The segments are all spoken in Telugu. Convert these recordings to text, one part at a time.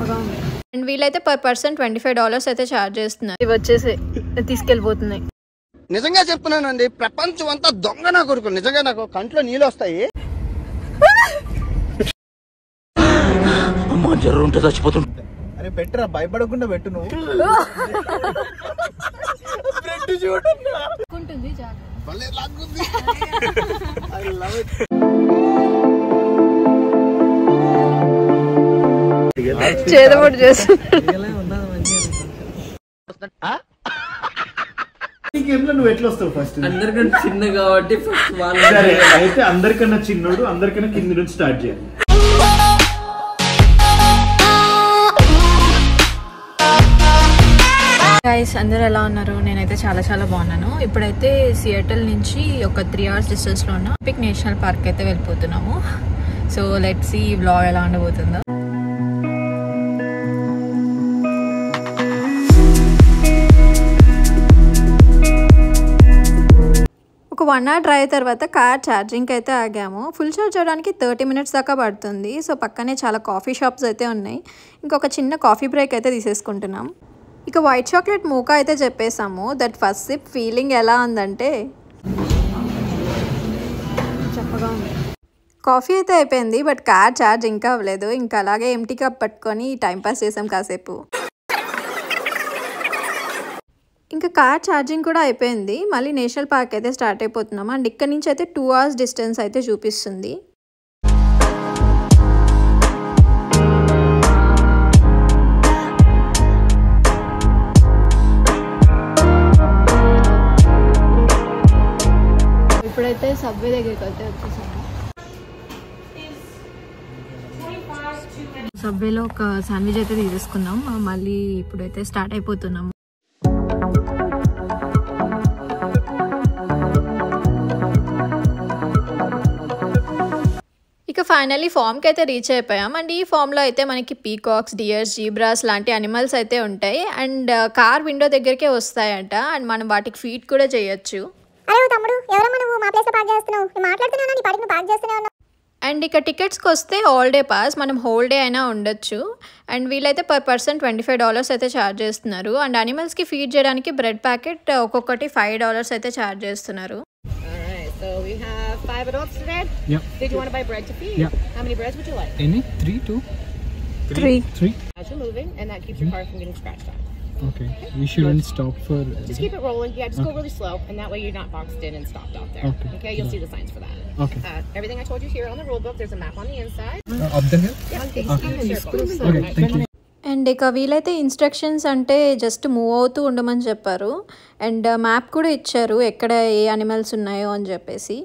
చప్పగా ఉంది. అండ్ వీళ్ళైతే పర్ పర్సన్ $25 అయితే ఛార్జ్ చేస్తున్నారు. ఇవి వచ్చేసి తీసుకెళ్ళిపోతున్నాయి. నిజంగా చెప్తున్నానండి, ప్రపంచం అంతా దొంగ నా కొడుకులు. నిజంగా నాకు కంట్లో నీళ్ళు వస్తాయి. అమ్మా జర్ర ఉంటే చచ్చిపోతుంటా. అరే పెట్టరా, భయపడకుండా పెట్టు. నువ్వు చేదబడి చేస్తుంది. నువ్వు ఎట్లా వస్తావు? ఫస్ట్ అందరికన్నా చిన్న కాబట్టి అయితే అందరికన్నా చిన్నోడు, అందరికన్నా కింది నుంచి స్టార్ట్ చేయాలి. గైస్ అందరూ ఎలా ఉన్నారు? నేనైతే చాలా చాలా బాగున్నాను. ఇప్పుడైతే సియాటల్ నుంచి ఒక 3 hours డిస్టెన్స్ లో ఉన్న పిక్ నేషనల్ పార్క్ అయితే వెళ్ళిపోతున్నాము. సో లెట్స్ సీ ఈ వ్లాగ్ ఎలా ఉండబోతుందో. ఒక 1 hour డ్రైవ్ తర్వాత కార్ ఛార్జింగ్కి అయితే ఆగాము. ఫుల్ ఛార్జ్ చేయడానికి 30 minutes దాకా పడుతుంది. సో పక్కనే చాలా కాఫీ షాప్స్ అయితే ఉన్నాయి. ఇంకొక చిన్న కాఫీ బ్రేక్ అయితే తీసేసుకుంటున్నాం. ఇక వైట్ చాక్లెట్ మూకా అయితే చెప్పేసాము. దట్ ఫస్ట్ సిప్ ఫీలింగ్ ఎలా ఉందంటే చప్పగా ఉంది. కాఫీ అయితే అయిపోయింది, బట్ కార్ ఛార్జ్ ఇంకా అవ్వలేదు. ఇంకా అలాగే ఎంటీ కప్ పట్టుకొని టైంపాస్ చేసాం కాసేపు. ఇంకా కార్ ఛార్జింగ్ కూడా అయిపోయింది. మళ్ళీ నేషనల్ పార్క్ అయితే స్టార్ట్ అయిపోతున్నాం. అండ్ ఇక్కడ నుంచి అయితే 2 hours డిస్టెన్స్ అయితే చూపిస్తుంది. ఇప్పుడైతే సబ్వే దగ్గరికి అయితే వచ్చేసాము. సబ్వేలో ఒక శాండ్విచ్ అయితే తీసుకున్నాం. మళ్ళీ ఇప్పుడైతే స్టార్ట్ అయిపోతున్నాము. ఇక ఫైనల్లీ ఫామ్కి అయితే రీచ్ అయిపోయాం. అండ్ ఈ ఫామ్లో అయితే మనకి పీకాక్స్, డియర్స్, జీబ్రాస్ లాంటి అనిమల్స్ అయితే ఉంటాయి. అండ్ కార్ విండో దగ్గరికే వస్తాయంట. అండ్ మనం వాటికి ఫీడ్ కూడా చేయొచ్చు. అండ్ ఇక టికెట్స్కి వస్తే ఆల్ డే పాస్, మనం హోల్ డే అయినా ఉండొచ్చు. అండ్ వీళ్ళైతే పర్ పర్సన్ $25 అయితే ఛార్జ్ చేస్తున్నారు. అండ్ అనిమల్స్కి ఫీడ్ చేయడానికి బ్రెడ్ ప్యాకెట్ ఒక్కొక్కటి $5 అయితే ఛార్జ్ చేస్తున్నారు. So we have 5 adults today. Yep. Did you want to buy bread to feed? Yeah. How many breads would you like? Any? 3, 2? 3. As you're moving, and that keeps your car from getting scratched up. Okay. We shouldn't stop for... Just keep it rolling. Yeah, just go really slow, and that way you're not boxed in and stopped out there. Okay, you'll see the signs for that. Okay. Everything I told you here on the rule book, there's a map on the inside. Up the hill? Yeah, huge circle. Okay, thank you. And ఇక వీలైతే ఇన్స్ట్రక్షన్స్ అంటే జస్ట్ మూవ్ అవుతూ ఉండమని చెప్పారు. అండ్ మ్యాప్ కూడా ఇచ్చారు ఎక్కడ ఏ అనిమల్స్ ఉన్నాయో అని చెప్పేసి.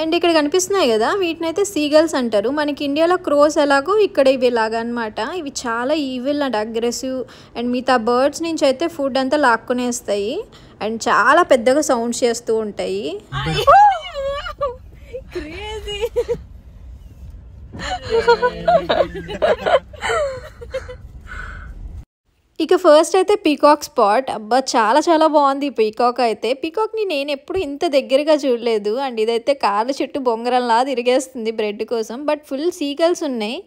అండ్ ఇక్కడ కనిపిస్తున్నాయి కదా, వీటిని అయితే సీగల్స్ అంటారు. మనకి ఇండియాలో క్రోస్ ఎలాగో ఇక్కడ ఇవి ఇలాగా అనమాట. ఇవి చాలా ఈవిల్ అండ్ అగ్రెసివ్. అండ్ మిగతా బర్డ్స్ నుంచి అయితే ఫుడ్ అంతా లాక్కునేస్తాయి. అండ్ చాలా పెద్దగా సౌండ్స్ చేస్తూ ఉంటాయి. ఇక ఫస్ట్ అయితే పీకాక్ స్పాట్. అబ్బా చాలా చాలా బాగుంది ఈ పీకాక్ అయితే. పీకాక్ని నేను ఎప్పుడు ఇంత దగ్గరగా చూడలేదు. అండ్ ఇదైతే కాళ్ళ చుట్టూ బొంగరంలా తిరిగేస్తుంది బ్రెడ్ కోసం. బట్ ఫుల్ సీగల్స్ ఉన్నాయి.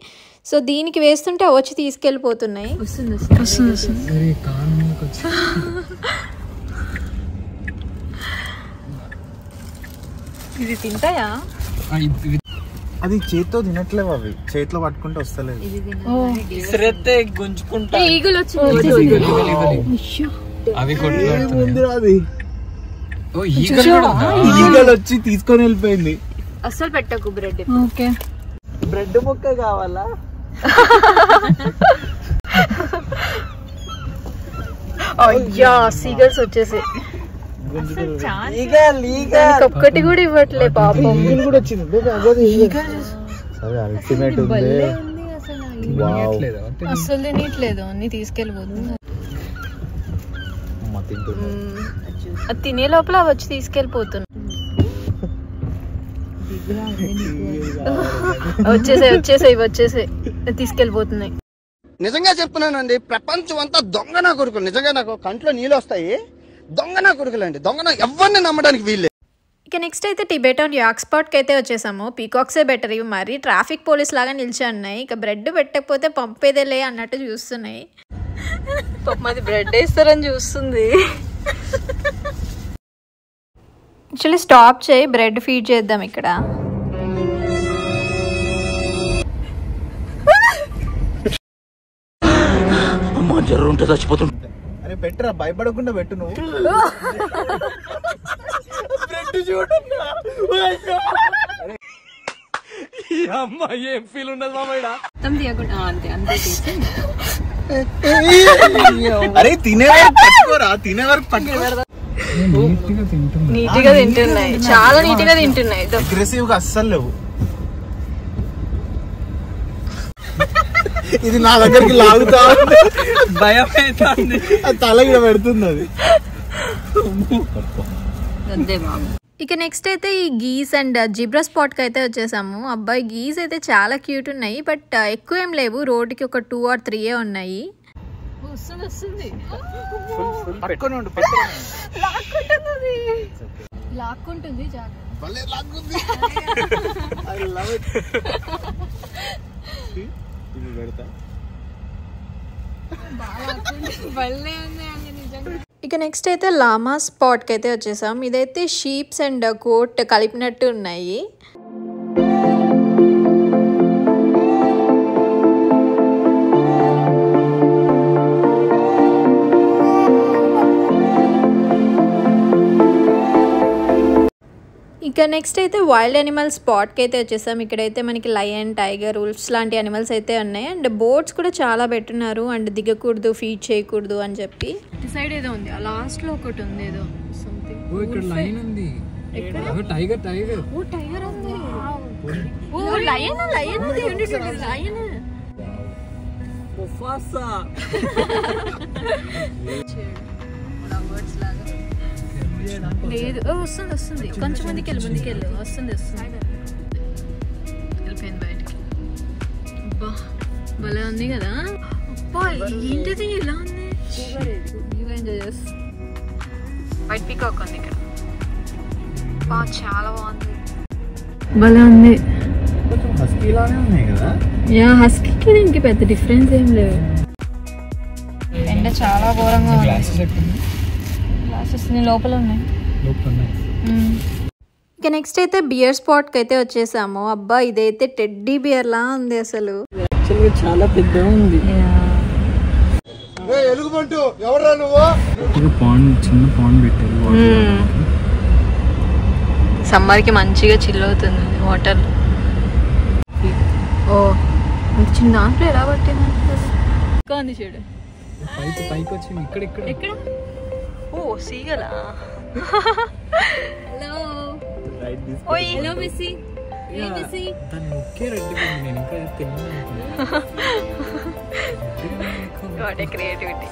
సో దీనికి వేస్తుంటే వచ్చి తీసుకెళ్ళిపోతున్నాయి. ఇది తింటాయా? అది చేతితో తినట్లేవు, అవి చేతిలో పట్టుకుంటే వస్తలేదు. ఈగలు వచ్చి తీసుకొని వెళ్ళిపోయింది. అస్సలు పెట్టకు బ్రెడ్. ఓకే, బ్రెడ్ ముక్క కావాలా? అయ్యా సీగల్స్ వచ్చేసి ఒక్కటి కూడా ఇవ్వట్లే పాపం. కూడా వచ్చింది. అల్టిమేట్ ఉంది. అస్సలు తినట్లేదు, అన్ని తీసుకెళ్ళిపోతుంది. అది తినే లోపల వచ్చి తీసుకెళ్ళిపోతుంది. వచ్చేసాయి తీసుకెళ్ళిపోతున్నాయి. నిజంగా చెప్తున్నానండి, ప్రపంచం అంతా దొంగ నా కొడుకులు. నిజంగా నాకు కంట్లో నీళ్ళు వస్తాయి. దొంగ నా కొడుకులు అండి, దొంగ. ఎవరిని నమ్మడానికి వీళ్ళే. ఇక ఇక నెక్స్ట్ అయితే టిబెటాన్ యాక్ స్పాట్కి అయితే వచ్చేసాము. పీకాక్సే బెటర్, ఇవి మరి ట్రాఫిక్ పోలీస్ లాగా నిలిచి ఉన్నాయి. ఇక బ్రెడ్ పెట్టకపోతే పంపేదేలే అన్నట్టు చూస్తున్నాయి. మాది బ్రెడ్ వేస్తారని చూస్తుంది. యాక్చువల్లీ స్టాప్ చేయి, బ్రెడ్ ఫీడ్ చేద్దాం ఇక్కడ. జర్రుంటే చచ్చిపోతుంది. అరే పెట్టరా, భయపడకుండా పెట్టు నువ్వు. బ్రెడ్ చూడు. ఏం ఫీల్ ఉండదు మామయ్య. అంతే అంతే. అరే తినేవారు పట్టుకోరా, తినేవారు పట్టుకోరా. నీట్ గా తింటున్నాయి, చాలా నీట్ గా తింటున్నాయి. అగ్రెసివ్ గా అస్సలు లేవు. ఇది నా దగ్గరికి లాగుతా భయం అవుతుంది, తల ఇక్కడ పెడుతుంది అది. ఇక నెక్స్ట్ అయితే ఈ గీస్ అండ్ జిబ్రా స్పాట్కి అయితే వచ్చేసాము. అబ్బాయి గీస్ అయితే చాలా క్యూట్ ఉన్నాయి, బట్ ఎక్కువ ఏం లేవు. రోడ్డుకి ఒక 2 or 3 ఉన్నాయి. లాక్కుంటుంది. ఇక నెక్స్ట్ అయితే లామా స్పాట్కి అయితే వచ్చేసాం. ఇదైతే షీప్స్ అండ్ కోట్ కలిపినట్టు ఉన్నాయి. ఇక నెక్స్ట్ అయితే వైల్డ్ యానిమల్ స్పాట్కి అయితే వచ్చేసాం. ఇక్కడైతే మనకి లయన్, టైగర్, ఉల్ఫ్స్ లాంటి యానిమల్స్ అయితే ఉన్నాయి. అండ్ బోట్స్ కూడా చాలా పెట్టున్నారు. అండ్ దిగకూడదు, ఫీడ్ చేయకూడదు అని చెప్పి. ఇటు సైడ్ ఏదో ఉంది, ఆ లాస్ట్ లో ఒకటి ఉంది ఏదో సంథింగ్. ఓ ఇక్కడ లైన్ ఉంది. Tiger tiger. ఓ టైగర్ ఉంది. ఓ లయన్ లయన్ లయన్. ముఫాసా. లేదు, వస్తుంది వస్తుంది. కొంచెం ముందుకు వెళ్ళు వస్తుంది వెళ్ళిపోయింది బయటికి. అబ్బా భలే ఉంది కదా. అబ్బా ఏంటిది ఇలా ఉంది. ఎంజాయ్ చేస్తా. వైట్ పీకాక్ ఉంది ఇక్కడ. బా చాలా బాగుంది, భలే ఉంది. హస్కీలానే ఉన్నాయి కదా. యా హస్కీకి దీనికి పెద్ద డిఫరెన్స్ ఏం లేదు. ఎండ చాలా ఘోరంగా ఉంది. గ్లాసెస్ లోపల ఉన్నాయి. ఇక నెక్స్ట్ అయితే బియర్ స్పాట్కి అయితే వచ్చేసాము. అబ్బా ఇదైతే టెడ్డీ బియర్ లా ఉంది అసలు. చాలా పెద్దగా ఉంది. చిన్న పాండ్ పెట్టారు. సమ్మర్ కి మంచిగా చిల్ అవుతుంది వాటర్. ఓ చిన్న దాంట్లో ఎలా పట్టింది చూడు. పైకి వచ్చింది. ఎక్కడ? ఓ సీగలా. హలో ఓయ్ హలో మిస్సీ. దాన్ని ఒకే రెడ్డి నేను ఇంకా తెలియదు. Got a creativity.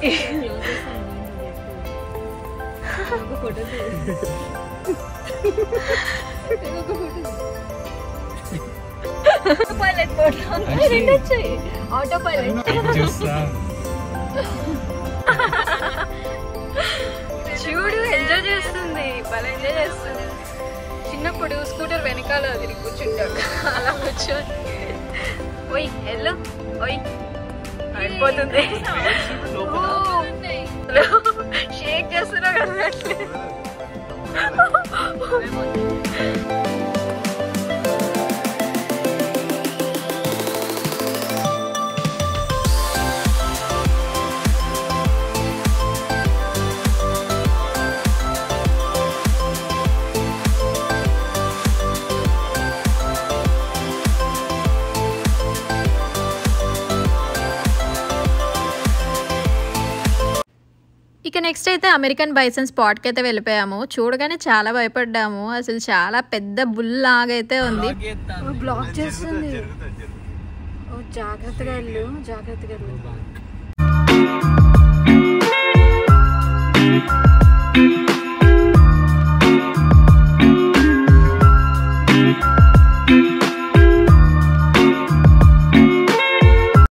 Pilot mode లో రెండు వచ్చాయి. ఆటో పైలట్ చూడు ఎంజాయ్ చేస్తుంది, భలే ఎంజాయ్ చేస్తుంది. చిన్నప్పుడు స్కూటర్ వెనకాల తిరిగి కూర్చుంటాడు, అలా కూర్చొని ఓయ్ ఎల్లు ఓయ్ అయిపోతుంది. షేక్ చేస్తున్నా కదా అట్లే. ఇక నెక్స్ట్ అయితే అమెరికన్ బైసన్ స్పాట్కి అయితే వెళ్ళిపోయాము. చూడగానే చాలా భయపడ్డాము. అసలు చాలా పెద్ద బుల్ లాగా అయితే ఉంది. బ్లాక్ చేస్తుంది. జాగ్రత్తగా వెళ్ళు, జాగ్రత్తగా వెళ్ళు.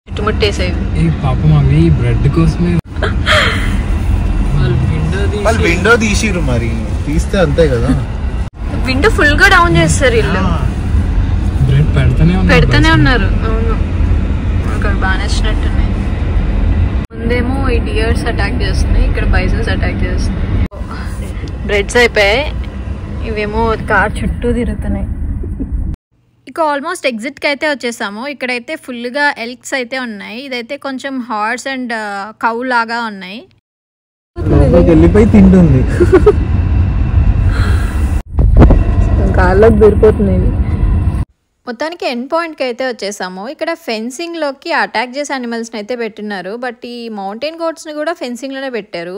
చుట్టుముట్టేసేవి. పాపం అవి బ్రెడ్ కోసమే. వాళ్ళు విండో తీసిరు, మరి తీస్తే అంతే కదా. విండో ఫుల్ గా డౌన్ చేస్తారు వీళ్ళు. బ్రెడ్ పెడతానే ఉన్నారు. అవును, నాకు బాగా నచ్చినట్టున్నాయి. ముందేమో ఈ డియర్స్ అటాక్ చేస్తున్నాయి, ఇక్కడ బైసన్స్ అటాక్ చేస్తున్నాయి. బ్రెడ్స్ అయిపోయాయి, ఇవేమో కార్ చుట్టూ తిరుగుతున్నాయి. ఇక ఆల్మోస్ట్ ఎగ్జిట్కి అయితే వచ్చేసాము. ఇక్కడైతే ఫుల్గా ఎల్క్స్ అయితే ఉన్నాయి. ఇదైతే కొంచెం హార్స్ అండ్ కౌ లాగా ఉన్నాయి. వెళ్ళిపోయి తింటుంది. కార్లోకి దూరిపోతున్నాయి. మొత్తానికి ఎండ్ పాయింట్కి అయితే వచ్చేసాము. ఇక్కడ ఫెన్సింగ్లోకి అటాక్ చేసే యానిమల్స్ని అయితే పెట్టినారు. బట్ ఈ మౌంటైన్ గోట్స్ని కూడా ఫెన్సింగ్లోనే పెట్టారు.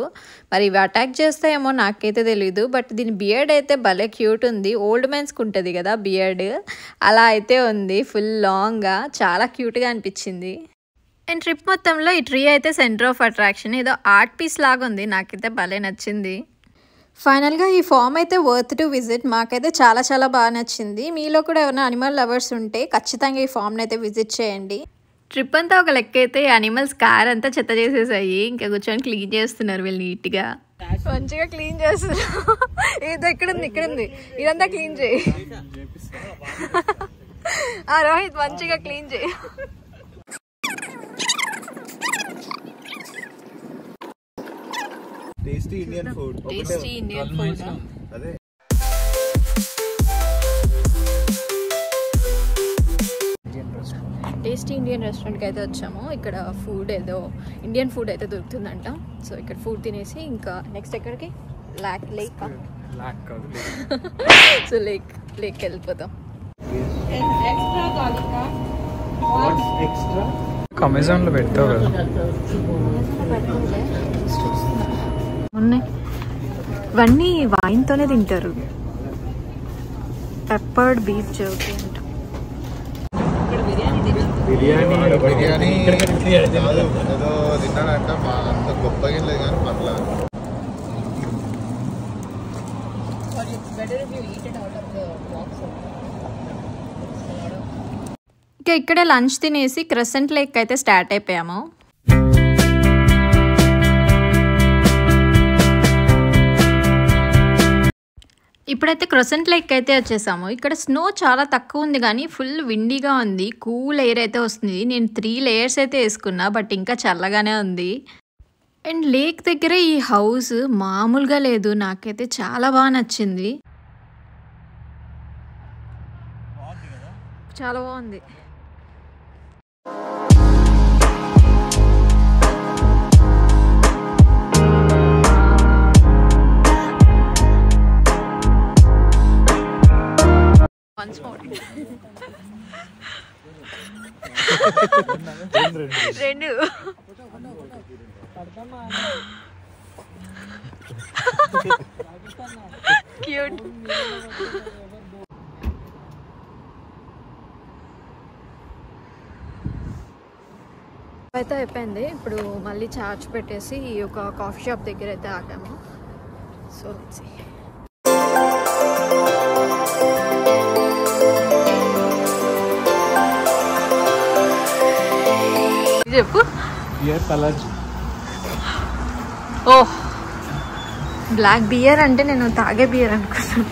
మరి ఇవి అటాక్ చేస్తాయేమో నాకైతే తెలీదు. బట్ దీని బియర్డ్ అయితే భలే క్యూట్ ఉంది. ఓల్డ్ మ్యాన్స్కి ఉంటుంది కదా బియర్డ్, అలా అయితే ఉంది. ఫుల్ లాంగ్గా చాలా క్యూట్గా అనిపించింది. అండ్ ట్రిప్ మొత్తంలో ఈ ట్రీ అయితే సెంటర్ ఆఫ్ అట్రాక్షన్. ఏదో ఆర్ట్ పీస్ లాగా ఉంది, నాకైతే భలే నచ్చింది. ఫైనల్గా ఈ ఫామ్ అయితే వర్త్ టు విజిట్. మాకైతే చాలా చాలా బాగా నచ్చింది. మీలో కూడా ఏమైనా అనిమల్ లవర్స్ ఉంటే ఖచ్చితంగా ఈ ఫామ్ని అయితే విజిట్ చేయండి. ట్రిప్ అంతా ఒక లెక్క అయితే అనిమల్స్ కార్ అంతా చెత్త చేసేసాయి. ఇంకా కూర్చొని క్లీన్ చేస్తున్నారు వీళ్ళు నీట్గా. మంచిగా క్లీన్ చేస్తున్నారు. ఏదో ఇక్కడుంది, ఇక్కడుంది, ఇదంతా క్లీన్ చేయి. రోహిత్ మంచిగా క్లీన్ చేయి. Tasty Indian food. Tasty Indian food. అదే టేస్టీ ఇండియన్ రెస్టారెంట్కి అయితే వచ్చాము. ఇక్కడ ఫుడ్ ఏదో ఇండియన్ ఫుడ్ అయితే దొరుకుతుందంట. సో ఇక్కడ ఫుడ్ తినేసి ఇంకా నెక్స్ట్ ఎక్కడికి లేక్ సో లేక్కి వెళ్ళిపోతాం. అమెజాన్ లో పెడతావు కదా. ఉన్నాయి ఇవన్నీ వైన్తోనే తింటారు. పెప్పర్డ్ బీఫ్ జర్కీ అంట. బిర్యానీ ఏదో తిన్నాడంట. అంత గొప్పగా లేదు కానీ పర్లేదు. ఇంకా ఇక్కడే లంచ్ తినేసి క్రెసెంట్ లేక్ అయితే స్టార్ట్ అయిపోయాము. ఇప్పుడైతే క్రొసెంట్ లేక్ అయితే వచ్చేసాము. ఇక్కడ స్నో చాలా తక్కువ ఉంది కానీ ఫుల్ విండీగా ఉంది. కూల్ ఎయిర్ అయితే వస్తుంది. నేను 3 లేయర్స్ అయితే వేసుకున్నా, బట్ ఇంకా చల్లగానే ఉంది. అండ్ లేక్ దగ్గర ఈ హౌస్ మామూలుగా లేదు, నాకైతే చాలా బాగా నచ్చింది. చాలా బాగుంది. Once more. రెండు క్యూట్. అయితే అయిపోయింది. ఇప్పుడు మళ్ళీ చార్జ్ పెట్టేసి ఒక కాఫీ షాప్ దగ్గర అయితే ఆగాము. So let's see. చెప్పు. ఓహ్, బ్లాక్ బియర్ అంటే నేను తాగే బియర్ అనుకున్నాను.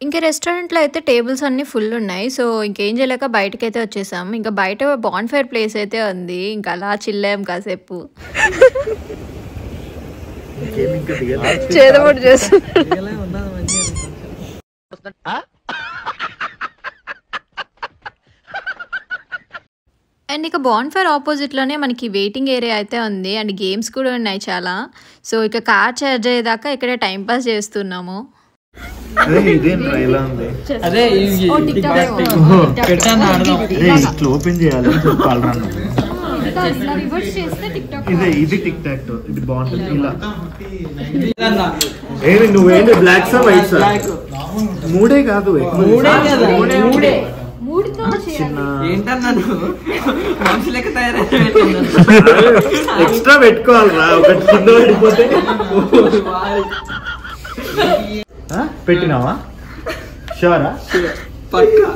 ఇంకా రెస్టారెంట్లో అయితే టేబుల్స్ అన్నీ ఫుల్ ఉన్నాయి. సో ఇంకేం చేయలేక బయటకి అయితే వచ్చేసాం. ఇంకా బయట బాన్ ఫైర్ ప్లేస్ అయితే ఉంది. ఇంకా అలా చిల్లాం కాసేపు. చేదబొట్టు చేస్తున్నా. అండ్ ఇక బాన్ ఫైర్ ఆపోజిట్లోనే మనకి వెయిటింగ్ ఏరియా అయితే ఉంది. అండ్ గేమ్స్ కూడా ఉన్నాయి చాలా. సో ఇక కార్ చార్జ్ అయ్యేదాకా ఇక్కడే టైంపాస్ చేస్తున్నాము. ఓపెన్ చేయాలి. ఇది టిక్ టాక్. ఇది బాగుంటుంది. ఇలా ఏమి నువ్వేంటి బ్లాక్ సా వైట్ సా? మూడే కాదు, ఎక్స్ట్రా పెట్టుకోవాలరా. ఒకటి కింద పడిపోతే పెట్టినావా? షూరా? పక్కా.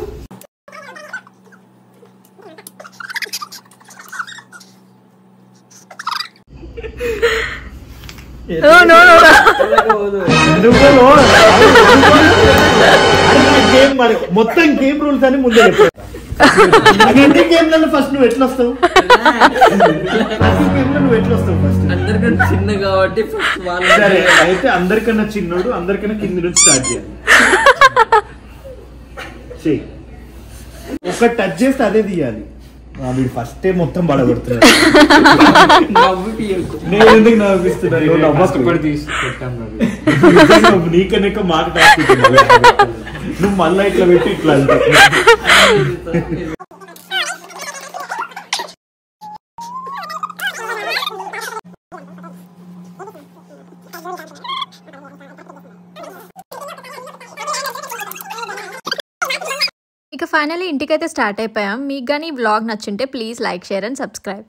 No. గేమ్ మరి మొత్తం గేమ్ రూల్స్ అని ముందే గేమ్లలో ఫస్ట్ నువ్వు ఎట్లా వస్తావు ఫస్ట్ అందరికన్నా చిన్న కాబట్టి ఫస్ట్ వాళ్ళు. సరే అయితే అందరికన్నా చిన్నోడు అందరికన్నా కింద నుంచి స్టార్ట్ చేయాలి. ఒక టచ్ చేస్తే అదే తీయాలి. వీడు ఫస్టే మొత్తం పడగొడుతున్నాడు. నేను ఎందుకు నవ్విస్తున్నాను? నీకనే మాట నువ్వు మళ్ళా ఇట్లా పెట్టి ఇట్లా అంటావు. ఇక ఫైనల్లీ ఇంటికైతే స్టార్ట్ అయిపోయాం. మీకు కానీ ఈ వ్లాగ్ నచ్చుంటే please like, share and subscribe.